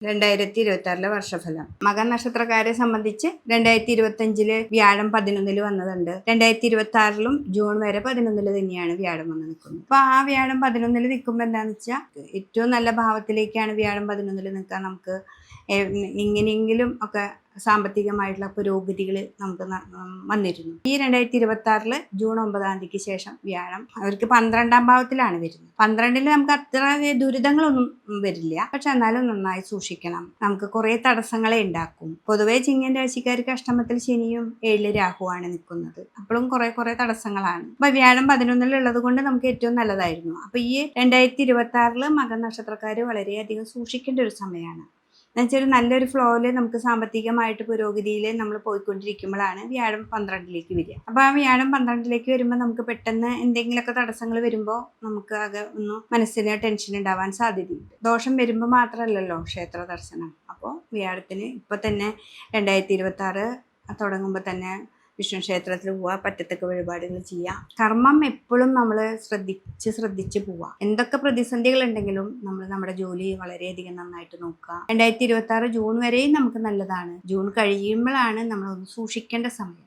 2026 വർഷഫലം. മകൻ നക്ഷത്രക്കാരെ സംബന്ധിച്ച് 2025 വ്യാഴം 11 വന്നതുണ്ട്. 2026 ജൂൺ വരെ 11 തന്നെയാണ് വ്യാഴം വന്ന് നിൽക്കുന്നത്. അപ്പൊ ആ വ്യാഴം 11 നിൽക്കുമ്പോൾ എന്താണെന്ന് വെച്ചാൽ ഏറ്റവും നല്ല ഭാവത്തിലേക്കാണ് വ്യാഴം 11 നിൽക്കാൻ നമുക്ക് എങ്ങനെയെങ്കിലും ഒക്കെ സാമ്പത്തികമായിട്ടുള്ള പുരോഗതികൾ നമുക്ക് വന്നിരുന്നു. ഈ 2026 ജൂൺ 9 ശേഷം വ്യാഴം അവർക്ക് 12ാം ഭാവത്തിലാണ് വരുന്നത്. 12 നമുക്ക് അത്ര ദുരിതങ്ങളൊന്നും വരില്ല, പക്ഷെ എന്നാലും നന്നായി സൂക്ഷിക്കണം. നമുക്ക് കുറെ തടസ്സങ്ങളെ ഉണ്ടാക്കും. പൊതുവെ ചിങ്ങൻ രാശിക്കാർക്ക് അഷ്ടമത്തിൽ ശനിയും 7 രാഹുവാണ് നിൽക്കുന്നത്. അപ്പോഴും കുറെ തടസ്സങ്ങളാണ്. അപ്പൊ വ്യാഴം 11 ഉള്ളത് കൊണ്ട് നമുക്ക് ഏറ്റവും നല്ലതായിരുന്നു. അപ്പൊ ഈ 2026 മകൻ നക്ഷത്രക്കാര് വളരെയധികം സൂക്ഷിക്കേണ്ട ഒരു സമയമാണ്. എന്നുവെച്ചാൽ നല്ലൊരു ഫ്ലോയില് നമുക്ക് സാമ്പത്തികമായിട്ട് പുരോഗതിയിൽ നമ്മൾ പോയിക്കൊണ്ടിരിക്കുമ്പോഴാണ് വ്യാഴം 12 വരിക. അപ്പൊ ആ വ്യാഴം 12 വരുമ്പോൾ നമുക്ക് പെട്ടെന്ന് എന്തെങ്കിലുമൊക്കെ തടസ്സങ്ങൾ വരുമ്പോൾ നമുക്ക് ആകെ മനസ്സിന് ടെൻഷൻ ഉണ്ടാവാൻ സാധ്യതയുണ്ട്. ദോഷം വരുമ്പോൾ മാത്രമല്ലല്ലോ ക്ഷേത്ര ദർശനം. അപ്പോൾ വ്യാഴത്തിന് ഇപ്പൊ തന്നെ 2026 തുടങ്ങുമ്പോൾ തന്നെ വിഷ്ണു ക്ഷേത്രത്തിൽ പോവുക, പറ്റത്തക്ക വഴിപാടുകൾ ചെയ്യുക. കർമ്മം എപ്പോഴും നമ്മൾ ശ്രദ്ധിച്ച് പോവുക. എന്തൊക്കെ പ്രതിസന്ധികൾ ഉണ്ടെങ്കിലും നമ്മൾ നമ്മുടെ ജോലി വളരെയധികം നന്നായിട്ട് നോക്കുക. 2026 ജൂൺ വരെയും നമുക്ക് നല്ലതാണ്. ജൂൺ കഴിയുമ്പോഴാണ് നമ്മൾ ഒന്ന് സൂക്ഷിക്കേണ്ട സമയം.